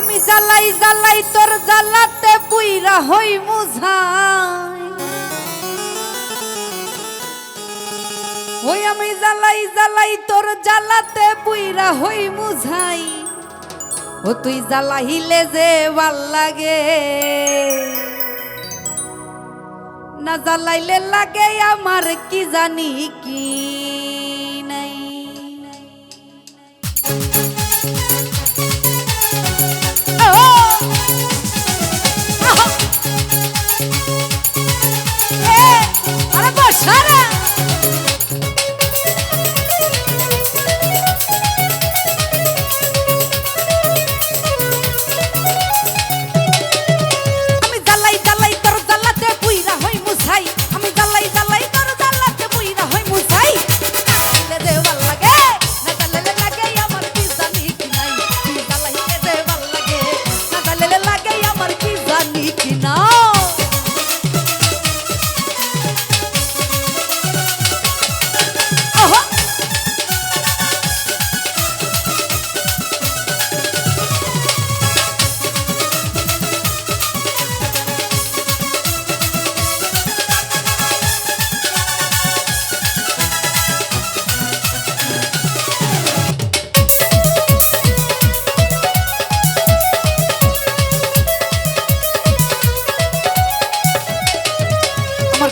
আমি জ্বালাই জ্বালাই তোর জ্বালাতে পুইরা হই মুঝাই ওই আমি জ্বালাই জ্বালাই তোর জ্বালাতে পুইরা হই মুঝাই ও তুই জ্বালাইলে যে ভাল লাগে না জ্বালাইলে লাগে আমার কি জানি কি নাই আরে বসারা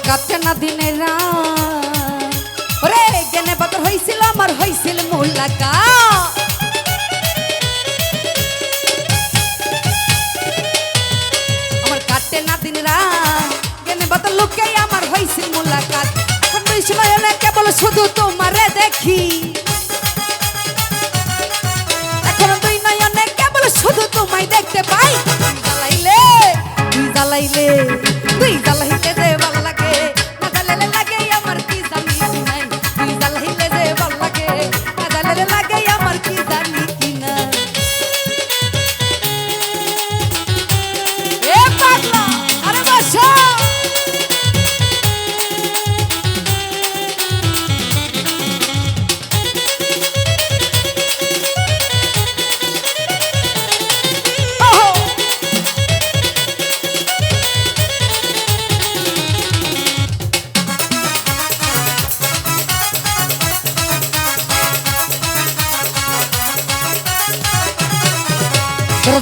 কাছে না দিনের রে গেনে বদর হইছিল আমার হইছিল মুলাকাত আমার কাটে না দিন রাত গেনে বদর লোকে আমার হইছিল মুলাকাত এখন বিষয় হলে কেবল শুধু তোমারে দেখি এখন দুই নয়নে কেবল শুধু তোমায় দেখতে পাই জ্বালাইলে তুই জ্বালাইলে তুই জ্বালাইলে যে ভালো লাগে না জ্বালাইলে লাগে আমার কি জানি কি নাই তুই জ্বালাইলে যে ভালো লাগে না জ্বালাইলে লাগে আমার কি জানি কি নাই এ পাগলা আরে বাসা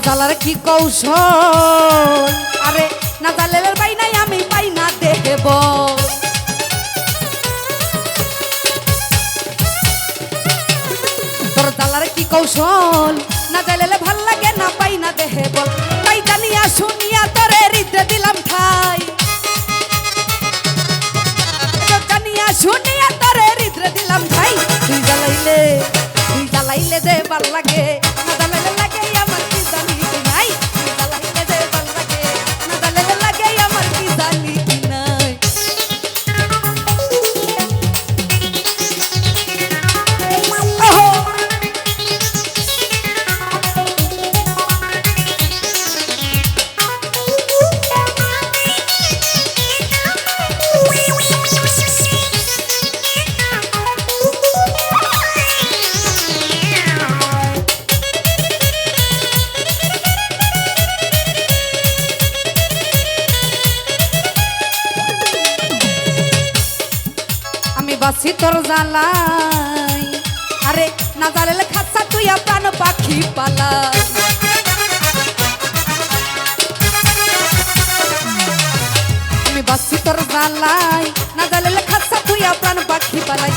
জ্বালার কি কৌশল আরে না জ্বালের পাই নাই আমি পাই না দেব তোর জ্বালার কি কৌশল না জ্বালেলে ভাল লাগে না পাই না দেব তাই জানিয়া শুনিয়া তোরে হৃদয় দিলাম ঠাই জানিয়া শুনিয়া তোরে হৃদয় দিলাম ঠাই তুই জ্বালাইলে যে ভাল লাগে না জ্বালাইলে লাগে আমার কি জানি কি নাই তুই জ্বালাইলে যে ভাল লাগে না জ্বালাইলে লাগে আমার কি জানি কি নাই বাসি তোর জ্বালাই আরে না জ্বালালে খাচ্ছা তুই প্রাণ পাখি পালা আমি বাসি তোর জ্বালাই না জ্বালালে খাচ্ছা তুই প্রাণ পাখি পালাই